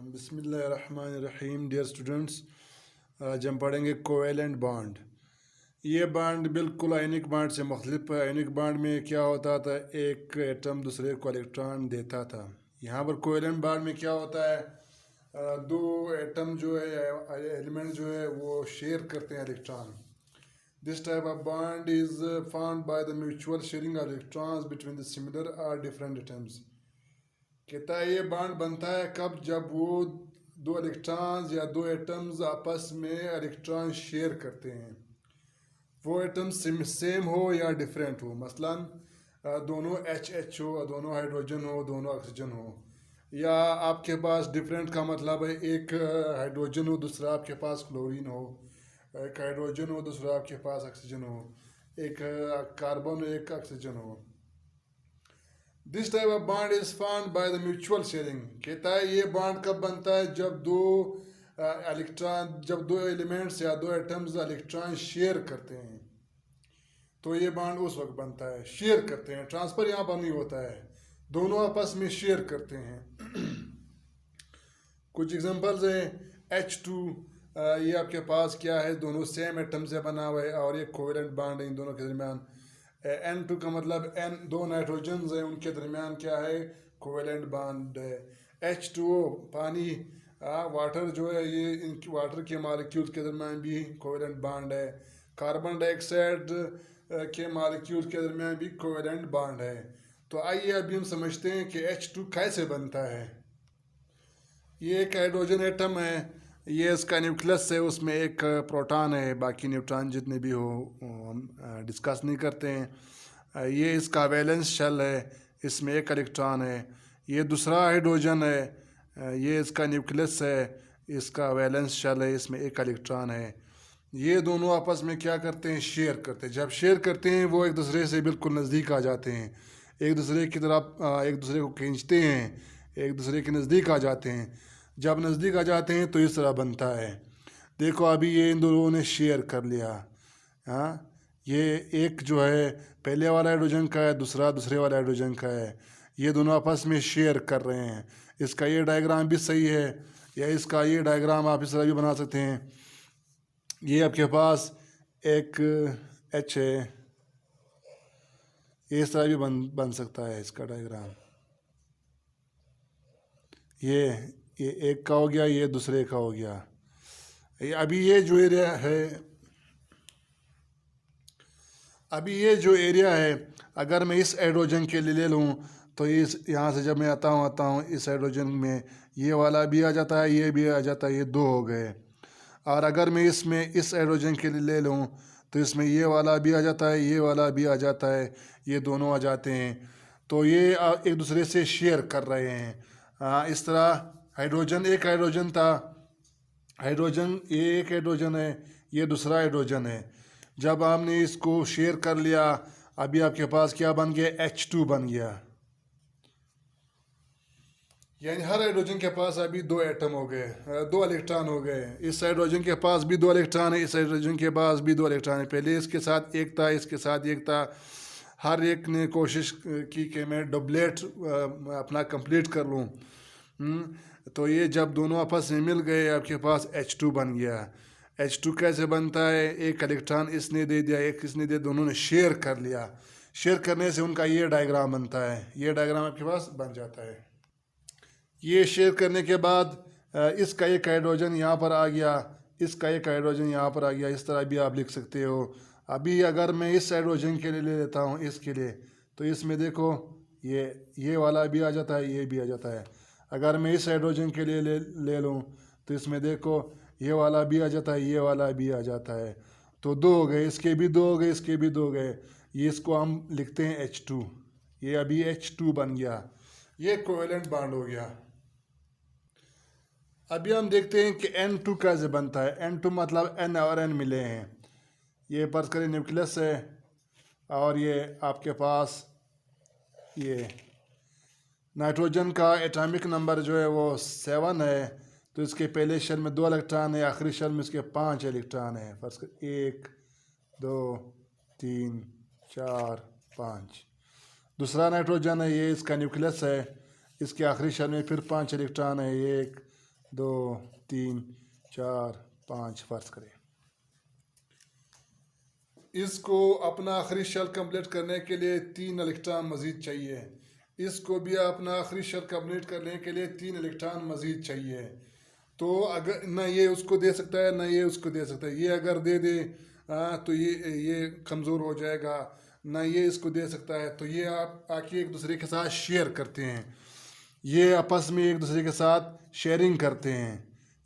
बिस्मिल्लाहिर्रहमानिर्रहीम। Dear students, आज हम पढ़ेंगे कोवेलेंट बॉन्ड। ये बॉन्ड बिल्कुल आयनिक बॉन्ड से मुख्तलिफ है। आयनिक बॉन्ड में क्या होता था, एक एटम दूसरे को इलेक्ट्रॉन देता था। यहाँ पर कोवेलेंट बॉन्ड में क्या होता है, दो एटम जो है, एलिमेंट जो है वो शेयर करते हैं electron. This type of bond is found by the mutual sharing of electrons between the similar और डिफरेंट एटम्स। कहता है ये बॉन्ड बनता है कब, जब वो दो इलेक्ट्रॉन्स या दो एटम्स आपस में इलेक्ट्रॉन शेयर करते हैं। वो एटम्स सेम हो या डिफरेंट हो, मसलन दोनों एच हो, दोनों हाइड्रोजन हो, दोनों ऑक्सीजन हो। या आपके पास डिफरेंट का मतलब है एक हाइड्रोजन हो, दूसरा आपके पास क्लोरीन हो, एक हाइड्रोजन हो, दूसरा आपके पास ऑक्सीजन हो, एक कार्बन हो, एक ऑक्सीजन हो। This type of bond is found by the mutual sharing. कहता है ये बॉन्ड कब बनता है, जब दो एलिमेंट्स या दो एटम्स इलेक्ट्रॉन शेयर करते हैं, तो ये बॉन्ड उस वक्त बनता है। शेयर करते हैं, ट्रांसफर यहाँ पर नहीं होता है, दोनों आपस में शेयर करते हैं। कुछ एग्जांपल्स हैं। H2, ये आपके पास क्या है, दोनों सेम एटम से बना हुआ है और ये कोवेलेंट बॉन्ड है इन दोनों के दरमियान। N2 का मतलब दो नाइट्रोजन है, उनके दरमियान क्या है, कोवेलेंट बॉन्ड है। H2O पानी, वाटर जो है, ये इन वाटर के मॉलिक्यूल्स के दरमियान भी कोवेलेंट बॉन्ड है। कार्बन डाइऑक्साइड के मॉलिक्यूल्स के दरमियान भी कोवेलेंट बॉन्ड है। तो आइए अभी हम समझते हैं कि H2 कैसे बनता है। ये एक हाइड्रोजन एटम है, ये इसका न्यूक्लियस है, उसमें एक प्रोटॉन है, बाकी न्यूट्रॉन जितने भी हो हम डिस्कस नहीं करते हैं। ये इसका वैलेंस शेल है, इसमें एक इलेक्ट्रॉन है। ये दूसरा हाइड्रोजन है, ये इसका न्यूक्लियस है, इसका वैलेंस शेल है, इसमें एक इलेक्ट्रॉन है। ये दोनों आपस में क्या करते हैं, शेयर करते हैं। जब शेयर करते हैं वो एक दूसरे से बिल्कुल नज़दीक आ जाते हैं, एक दूसरे की तरफ एक दूसरे को खींचते हैं, एक दूसरे के नज़दीक आ जाते हैं। जब नज़दीक आ जाते हैं तो इस तरह बनता है। देखो अभी ये इन दोनों ने शेयर कर लिया। हाँ, ये एक जो है पहले वाला हाइड्रोजन का है, दूसरा दूसरे वाले हाइड्रोजन का है। ये दोनों आपस में शेयर कर रहे हैं। इसका ये डायग्राम भी सही है, या इसका ये डायग्राम आप इस तरह भी बना सकते हैं। ये आपके पास एक H है, ये इस तरह भी बन सकता है इसका डायग्राम। ये एक का हो गया, ये दूसरे का हो गया। अभी ये जो एरिया है, अगर मैं इस हाइड्रोजन के लिए ले लूँ तो इस यहाँ से जब मैं आता हूँ इस हाइड्रोजन में ये वाला भी आ जाता है, ये भी आ जाता है, ये दो हो गए। और अगर मैं इसमें इस हाइड्रोजन के लिए ले लूँ तो इसमें ये वाला भी आ जाता है, ये वाला भी आ जाता है, ये दोनों आ जाते हैं। तो ये एक दूसरे से शेयर कर रहे हैं। इस तरह हाइड्रोजन, एक हाइड्रोजन था, ये एक हाइड्रोजन है, ये दूसरा हाइड्रोजन है। जब हमने इसको शेयर कर लिया, अभी आपके पास क्या बन गया, H2 बन गया। यानी हर हाइड्रोजन के पास अभी दो एटम हो गए, दो इलेक्ट्रॉन हो गए। इस हाइड्रोजन के पास भी दो इलेक्ट्रॉन है, इस हाइड्रोजन के पास भी दो इलेक्ट्रॉन है। पहले इसके साथ एक था, इसके साथ एक था। हर एक ने कोशिश की कि मैं डबलेट अपना कंप्लीट कर लूँ। तो ये जब दोनों आपस में मिल गए, आपके पास H2 बन गया। H2 कैसे बनता है, एक इलेक्ट्रॉन इसने दे दिया, एक इसने दे, दोनों ने शेयर कर लिया। शेयर करने से उनका ये डायग्राम बनता है, ये डायग्राम आपके पास बन जाता है। ये शेयर करने के बाद इसका एक हाइड्रोजन यहाँ पर आ गया, इसका एक हाइड्रोजन यहाँ पर आ गया। इस तरह भी आप लिख सकते हो। अभी अगर मैं इस हाइड्रोजन के लिए ले लेता हूँ, इसके लिए, तो इसमें देखो ये वाला भी आ जाता है, ये भी आ जाता है। अगर मैं इस हाइड्रोजन के लिए ले लूँ तो इसमें देखो ये वाला भी आ जाता है, ये वाला भी आ जाता है। तो दो हो गए, इसके भी दो हो गए, इसके भी दो हो गए। ये इसको हम लिखते हैं H2। ये अभी H2 बन गया, ये कोवेलेंट बॉन्ड हो गया। अभी हम देखते हैं कि N2 कैसे बनता है। N2 मतलब N और N मिले हैं। ये फर्ज करें न्यूक्लियस है, और ये आपके पास ये नाइट्रोजन का एटॉमिक नंबर जो है वो 7 है। तो इसके पहले शेल में 2 इलेक्ट्रॉन है, आखिरी शेल में इसके 5 इलेक्ट्रॉन है। फर्ज कर 1 2 3 4 5। दूसरा नाइट्रोजन है, ये इसका न्यूक्लियस है, इसके आखिरी शेल में फिर 5 इलेक्ट्रॉन है, 1 2 3 4 5 फर्ज करें। इसको अपना आखिरी शेल कंप्लीट करने के लिए 3 इलेक्ट्रॉन मज़ीद चाहिए। इसको भी अपना आखिरी शेल कंप्लीट करने के लिए 3 इलेक्ट्रॉन मज़ीद चाहिए। तो अगर ना ये उसको दे सकता है ना ये उसको दे सकता है। ये अगर दे दे तो ये कमज़ोर हो जाएगा, ना ये इसको दे सकता है। तो ये आप आके एक दूसरे के साथ शेयर करते हैं, ये आपस में एक दूसरे के साथ शेयरिंग करते हैं।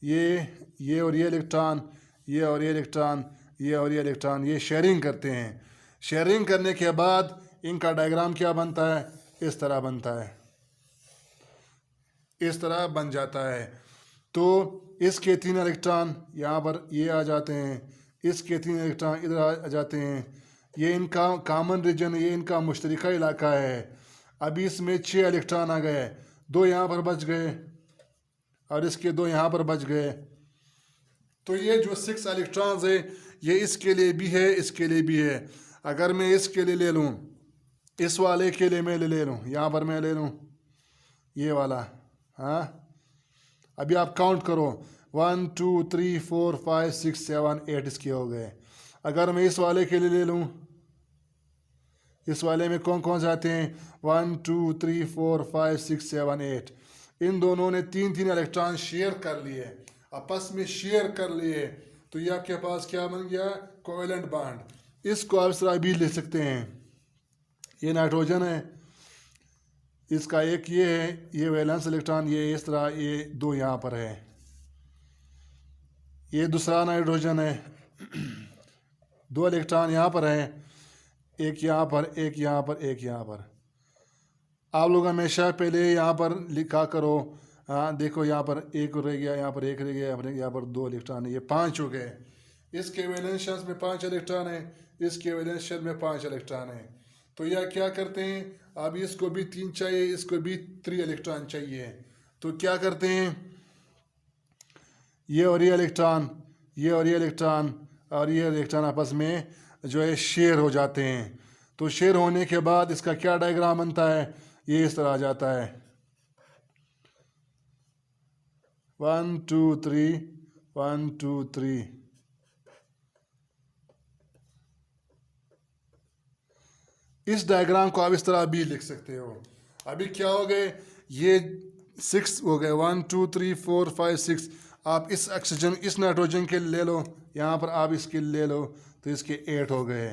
ये और ये इलेक्ट्रॉन, ये और ये इलेक्ट्रॉन, ये और ये इलेक्ट्रॉन, ये शेयरिंग करते हैं। शेयरिंग करने के बाद इनका डायग्राम क्या बनता है? इस तरह बनता है, इस तरह बन जाता है। तो इसके 3 इलेक्ट्रॉन यहाँ पर ये आ जाते हैं, इसके 3 इलेक्ट्रॉन इधर आ जाते हैं। ये इनका कॉमन रीजन, ये इनका मुश्तरका इलाका है। अभी इसमें 6 इलेक्ट्रॉन आ गए, 2 यहाँ पर बच गए और इसके 2 यहाँ पर बच गए। तो ये जो 6 इलेक्ट्रॉन्स है ये इसके लिए भी है, इसके लिए भी है। अगर मैं इसके लिए ले लूँ, इस वाले के लिए मैं ले लूँ, यहाँ पर मैं ले लूँ ये वाला, हाँ अभी आप काउंट करो 1 2 3 4 5 6 7 8 इसके हो गए। अगर मैं इस वाले के लिए ले लूँ, इस वाले में कौन कौन से आते हैं? 1 2 3 4 5 6 7 8। इन दोनों ने 3 इलेक्ट्रॉन शेयर कर लिए, आपस में शेयर कर लिए। तो ये आपके पास क्या बन गया? Covalent bond. इसको आप इस तरह भी लिख सकते हैं, ये नाइट्रोजन है, इसका एक ये है, ये वैलेंस इलेक्ट्रॉन, ये इस तरह, ये 2 यहाँ पर है। ये दूसरा नाइट्रोजन है, 2 इलेक्ट्रॉन यहाँ पर हैं, एक यहाँ पर, एक यहाँ पर, एक यहाँ पर। आप लोग हमेशा पहले यहाँ पर लिखा करो, हाँ देखो यहाँ पर एक रह गया, यहाँ पर एक रह गया, यहाँ पर 2 इलेक्ट्रॉन है, ये 5 हो गए। इसके वैलेंस शेल में 5 इलेक्ट्रॉन है, इसके वैलेंस शेल में 5 इलेक्ट्रॉन है। तो यह क्या करते हैं, अब इसको भी 3 चाहिए, इसको भी 3 इलेक्ट्रॉन चाहिए। तो क्या करते हैं, ये और ये इलेक्ट्रॉन, ये और ये इलेक्ट्रॉन और ये इलेक्ट्रॉन आपस में जो है शेयर हो जाते हैं। तो शेयर होने के बाद इसका क्या डायग्राम बनता है? ये इस तरह आ जाता है 1 2 3 1 2 3। इस डायग्राम को आप इस तरह भी लिख सकते हो। अभी क्या हो गए, ये 6 हो गए, 1 2 3 4 5 6। आप इस ऑक्सीजन, इस नाइट्रोजन के ले लो, यहाँ पर आप इसके ले लो, तो इसके 8 हो गए।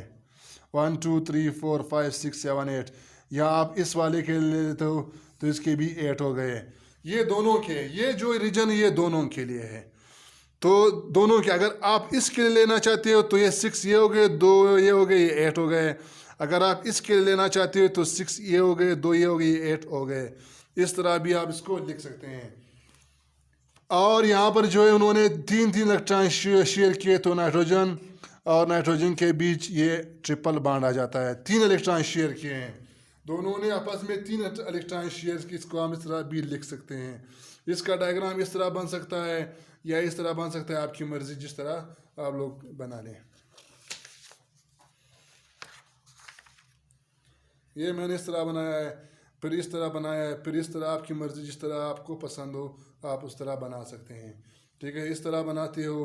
1 2 3 4 5 6 7 8। या आप इस वाले के ले लेते हो तो इसके भी 8 हो गए। ये दोनों के, ये जो रीजन ये दोनों के लिए है। तो दोनों के, अगर आप इसके लिए लेना चाहते हो तो ये 6 ये हो गए, 2 ये हो गए, ये 8 हो गए। अगर आप इसके लिए लेना चाहते हो तो 6 ये हो गए, 2 ये हो गए, ये 8 हो गए। इस तरह भी आप इसको लिख सकते हैं। और यहाँ पर जो है उन्होंने 3 इलेक्ट्रॉन शेयर किए, तो नाइट्रोजन और नाइट्रोजन के बीच ये ट्रिपल बॉन्ड आ जाता है। 3 इलेक्ट्रॉन शेयर किए हैं, दोनों ने आपस में 3 इलेक्ट्रॉन शेयर की। इसको हम इस तरह भी लिख सकते हैं। इसका डायग्राम इस तरह बन सकता है या इस तरह बन सकता है, आपकी मर्जी, जिस तरह आप लोग बना लें। ये मैंने इस तरह बनाया है, फिर इस तरह बनाया है, फिर इस तरह, आपकी मर्ज़ी, जिस तरह आपको पसंद हो आप उस तरह बना सकते हैं। ठीक है, इस तरह बनाते हो।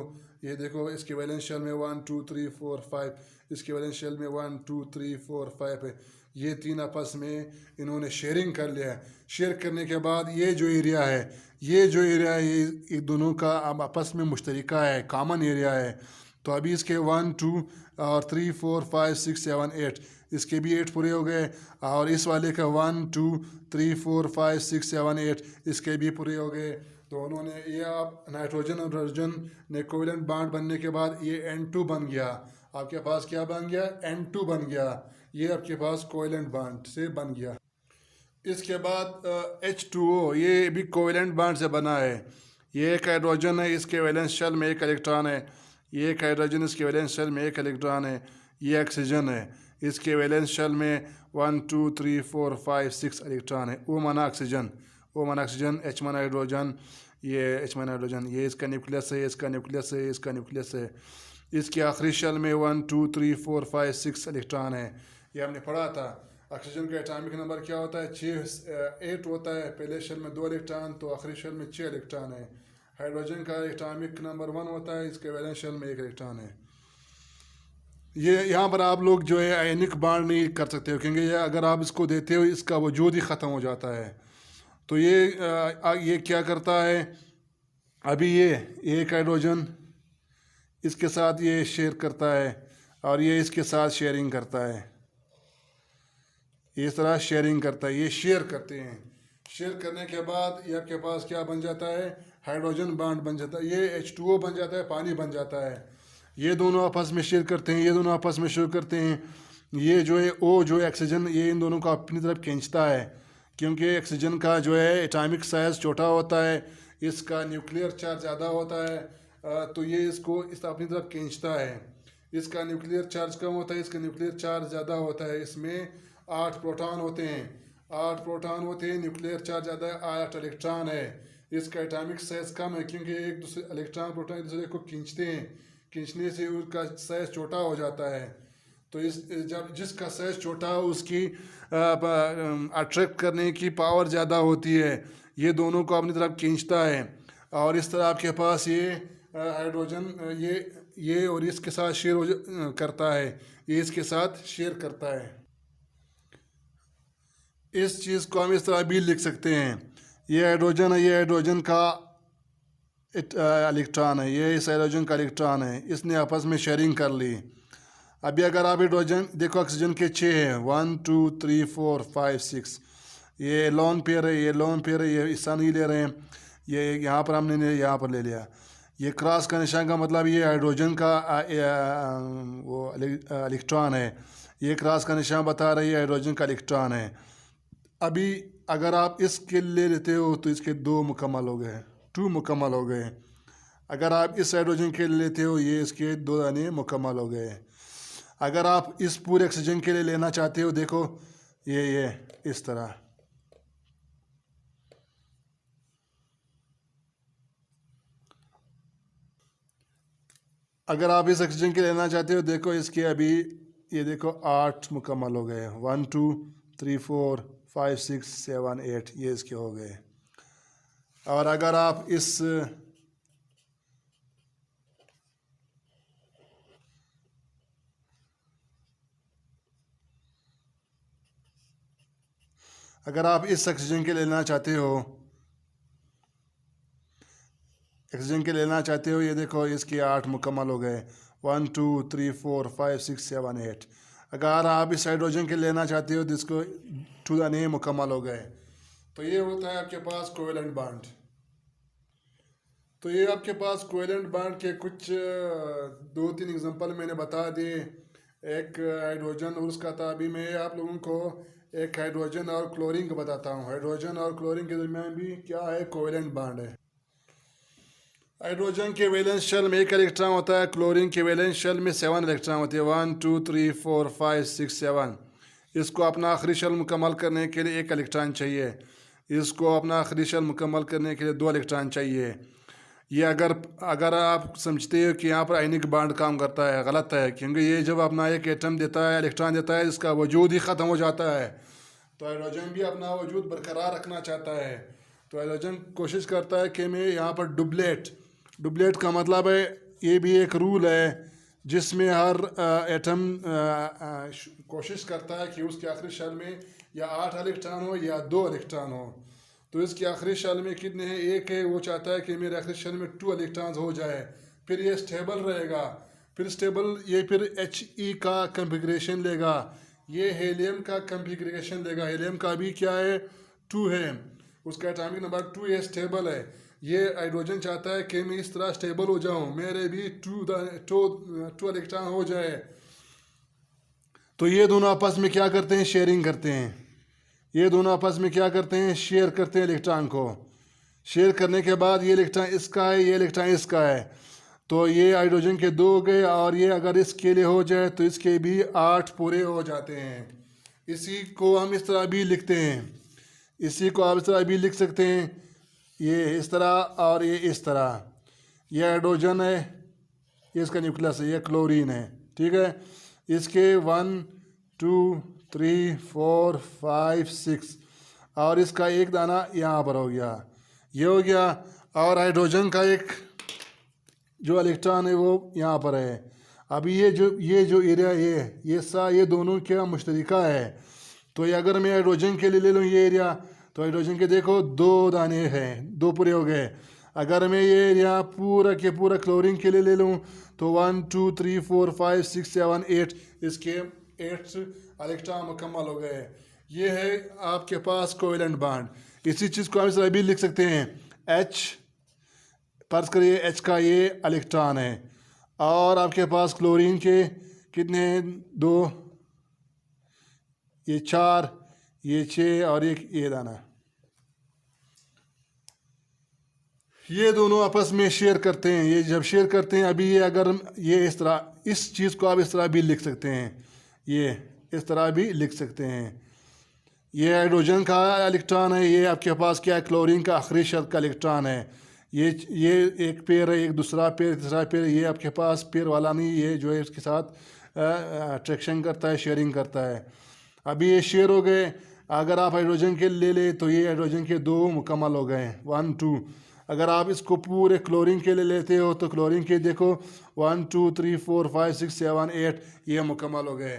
ये देखो, इसके वैलेंस शेल में 1 2 3 4 5, इसके वैलेंस शेल में 1 2 3 4 5 है। ये 3 आपस में इन्होंने शेयरिंग कर लिया है। शेयर करने के बाद ये जो एरिया है, ये जो एरिया है, ये दोनों का आपस में मुश्तरका है, कॉमन एरिया है। तो अभी इसके 1 2 और 3 4 5 6 7 8, इसके भी 8 पूरे हो गए। और इस वाले का 1 2 3 4 5 6 7 8, इसके भी पूरे हो गए। तो उन्होंने, ये आप नाइट्रोजन और हाइड्रोजन ने कोवेलेंट बॉन्ड बनने के बाद ये N2 बन गया। आपके पास क्या बन गया? N2 बन गया। ये आपके पास कोवेलेंट बॉन्ड से बन गया। इसके बाद H2O, ये भी कोवेलेंट बॉन्ड से बना है। ये एक हाइड्रोजन है, इसके वैलेंस शेल में 1 इलेक्ट्रॉन है। ये एक हाइड्रोजन, इसके वैलेंस शेल में 1 इलेक्ट्रॉन है। ये ऑक्सीजन है, इसके वैलेंस शेल में 1 2 3 4 5 6 इलेक्ट्रॉन है। O माना ऑक्सीजन, O माना ऑक्सीजन, H माना हाइड्रोजन, ये H माना हाइड्रोजन, ये इसका न्यूक्लियस है, इसका न्यूक्लियस है, इसका न्यूक्लियस है। इसके आखिरी शेल में 1 2 3 4 5 6 इलेक्ट्रॉन है। ये हमने पढ़ा था। ऑक्सीजन का एटॉमिक नंबर क्या होता है? 8 होता है। पहले शेल में 2 इलेक्ट्रॉन, तो आखिरी शेल में 6 इलेक्ट्रॉन है। हाइड्रोजन का एटॉमिक नंबर 1 होता है, इसके वैलेंस शेल में एक इलेक्ट्रॉन है। ये यहाँ पर आप लोग जो है आयनिक बांड नहीं कर सकते हो, क्योंकि ये अगर आप इसको देते हो इसका वजूद ही ख़त्म हो जाता है। तो ये क्या करता है, अभी ये एक हाइड्रोजन इसके साथ ये शेयर करता है और ये इसके साथ शेयरिंग करता है, इस तरह शेयरिंग करता है, ये शेयर करते हैं। शेयर करने के बाद ये आपके पास क्या बन जाता है, हाइड्रोजन बांड बन जाता है, ये H2O बन जाता है, पानी बन जाता है। ये दोनों आपस में शेयर करते हैं, ये दोनों आपस में शेयर करते हैं। ये जो है O जो है ऑक्सीजन, ये इन दोनों को अपनी तरफ खींचता है, क्योंकि ऑक्सीजन का जो है एटॉमिक साइज़ छोटा होता है, इसका न्यूक्लियर चार्ज ज़्यादा होता है, तो ये इसको अपनी तरफ खींचता है। इसका न्यूक्लियर चार्ज कम होता है, इसका न्यूक्लियर चार्ज ज़्यादा होता है। इसमें 8 प्रोटॉन होते हैं, 8 प्रोटॉन होते हैं, न्यूक्लियर चार्ज ज़्यादा है, 8 इलेक्ट्रॉन है। इसका एटॉमिक साइज़ कम है, क्योंकि एक दूसरे इलेक्ट्रॉन प्रोटॉन एक दूसरे को खींचते हैं, खींचने से उसका साइज़ छोटा हो जाता है। तो जब जिसका साइज़ छोटा हो उसकी अट्रैक्ट करने की पावर ज़्यादा होती है, ये दोनों को अपनी तरफ खींचता है। और इस तरह आपके पास ये हाइड्रोजन ये और इसके साथ शेयर करता है, ये इसके साथ शेयर करता है। इस चीज़ को हम इस तरह भी लिख सकते हैं, ये हाइड्रोजन है, ये हाइड्रोजन का इलेक्ट्रॉन है, ये इस हाइड्रोजन का इलेक्ट्रॉन है, इसने आपस में शेयरिंग कर ली। अभी अगर आप हाइड्रोजन देखो, ऑक्सीजन के 6 हैं, 1 2 3 4 5 6, ये लोन पेयर है, ये लोन पेयर है, ये हिस्सा नहीं ले रहे हैं, ये यहाँ पर हमने यहाँ पर ले लिया। ये क्रॉस का निशान का मतलब ये हाइड्रोजन का वो इलेक्ट्रॉन है, ये क्रॉस का निशान बता रही है हाइड्रोजन का इलेक्ट्रॉन है। अभी अगर आप इसके ले लेते हो तो इसके 2 मुकम्मल हो गए, 2 मुकम्मल हो गए। अगर आप इस हाइड्रोजन के लिए लेते हो, ये इसके 2 दाने मुकम्मल हो गए। अगर आप इस पूरे ऑक्सीजन के लिए लेना चाहते हो, देखो ये इस तरह, अगर आप इस ऑक्सीजन के लेना चाहते हो, देखो इसके अभी ये देखो 8 मुकम्मल हो गए, 1 2 3 4 5 6 7 8, ये इसके हो गए। और अगर आप इस ऑक्सीजन के लेना चाहते हो, ऑक्सीजन के लेना चाहते हो, ये देखो इसके 8 मुकम्मल हो गए, 1 2 3 4 5 6 7 8। अगर आप इस हाइड्रोजन के लेना चाहते हो तो इसको 2 दाने मुकम्मल हो गए। तो ये होता है आपके पास कोवेलेंट बांड। तो ये आपके पास कोवेलेंट बांड के कुछ 2-3 एग्जांपल मैंने बता दिए। एक हाइड्रोजन और उसका था। अभी मैं आप लोगों को एक हाइड्रोजन और क्लोरीन का बताता हूँ। हाइड्रोजन और क्लोरीन के दरमियान भी क्या है, कोवेलेंट बांड है। हाइड्रोजन के वैलेंस शेल में 1 इलेक्ट्रॉन होता है, क्लोरीन के वैलेंस शेल में 7 इलेक्ट्रॉन होते हैं, 1 2 3 4 5 6 7। इसको अपना आखिरी शेल मुकम्मल करने के लिए 1 इलेक्ट्रॉन चाहिए, इसको अपना आखिरी शेल मुकम्मल करने के लिए 2 इलेक्ट्रॉन चाहिए। ये अगर आप समझते हो कि यहाँ पर आयनिक बांड काम करता है, गलत है, क्योंकि ये जब अपना एक एटम देता है, इलेक्ट्रॉन देता है, इसका वजूद ही ख़त्म हो जाता है। तो हाइड्रोजन भी अपना वजूद बरकरार रखना चाहता है। तो हाइड्रोजन कोशिश करता है कि मैं यहाँ पर डुप्लेट का मतलब है, ये भी एक रूल है जिसमें हर एटम कोशिश करता है कि उसके आखिरी शेल में या 8 इलेक्ट्रॉन हो या 2 इलेक्ट्रॉन हो। तो इसके आखिरी शेल में कितने हैं, 1 है। वो चाहता है कि मेरे आखिरी शेल में 2 इलेक्ट्रॉन्स हो जाए, फिर ये स्टेबल रहेगा, फिर He का कन्फिग्रेशन लेगा, ये हेलियम का कन्फिग्रेशन लेगा। हेलियम का भी क्या है, 2 है, उसका एटॉमिक नंबर 2, ये स्टेबल है। ये हाइड्रोजन चाहता है कि मैं इस तरह स्टेबल हो जाऊं, मेरे भी 2 इलेक्ट्रॉन हो जाए। तो ये दोनों आपस में क्या करते हैं, शेयरिंग करते हैं। ये दोनों आपस में क्या करते हैं, शेयर करते हैं इलेक्ट्रॉन को। शेयर करने के बाद ये इलेक्ट्रॉन इसका है, ये इलेक्ट्रॉन इसका है, तो ये हाइड्रोजन के 2 हो गए। और ये अगर इसके लिए हो जाए तो इसके भी 8 पूरे हो जाते हैं। इसी को हम इस तरह भी लिखते हैं, इसी को आप इस तरह भी लिख सकते हैं, ये इस तरह और ये इस तरह। ये हाइड्रोजन है, ये इसका न्यूक्लियस है, ये क्लोरीन है, ठीक है। इसके 1 2 3 4 5 6 और इसका एक दाना यहाँ पर हो गया, ये हो गया। और हाइड्रोजन का एक जो इलेक्ट्रॉन है वो यहाँ पर है। अभी ये जो एरिया ये दोनों क्या मुश्तरका है। तो ये अगर मैं हाइड्रोजन के लिए ले लूँ ये एरिया, तो हाइड्रोजन के देखो 2 दाने हैं, 2 पूरे हो गए। अगर मैं ये एरिया पूरा के पूरा क्लोरीन के लिए ले लूँ तो 1 2 3 4 5 6 7 8 इसके 8 इलेक्ट्रॉन मुकम्मल हो गए। ये है आपके पास कोवेलेंट बॉन्ड। इसी चीज़ को हम इस तरह भी लिख सकते हैं, H फर्ज करिए H का ये इलेक्ट्रॉन है और आपके पास क्लोरीन के कितने हैं, 2, ये 4, ये 6 और ये दाना। ये दोनों आपस में शेयर करते हैं। ये जब शेयर करते हैं, अभी ये अगर ये इस तरह, इस चीज़ को आप इस तरह भी लिख सकते हैं, ये इस तरह भी लिख सकते हैं। ये हाइड्रोजन का इलेक्ट्रॉन है, ये आपके पास क्या है, क्लोरीन का आखिरी शर्त का इलेक्ट्रॉन है। ये एक पेयर है, एक दूसरा पेयर, तीसरा पेयर। ये आपके पास पेयर वाला नहीं, ये जो है उसके साथ अट्रैक्शन करता है, शेयरिंग करता है। अभी ये शेयर हो गए। अगर आप हाइड्रोजन के ले ले तो ये हाइड्रोजन के 2 मुकम्मल हो गए, 1 2। अगर आप इसको पूरे क्लोरीन के लिए लेते हो तो क्लोरीन के देखो 1 2 3 4 5 6 7 8 ये मुकम्मल हो गए।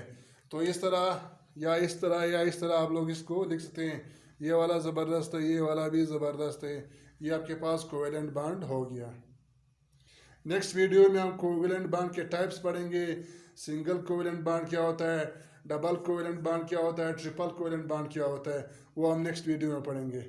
तो इस तरह या इस तरह आप लोग इसको लिख सकते हैं। ये वाला ज़बरदस्त है, ये वाला भी ज़बरदस्त है। ये आपके पास कोवेलेंट बॉन्ड हो गया। नेक्स्ट वीडियो में हम कोवेलेंट बॉन्ड के टाइप्स पढ़ेंगे। सिंगल कोवेलेंट बॉन्ड क्या होता है, डबल कोवेलेंट बॉन्ड क्या होता है, ट्रिपल कोवेलेंट बॉन्ड क्या होता है, वो हम नेक्स्ट वीडियो में पढ़ेंगे।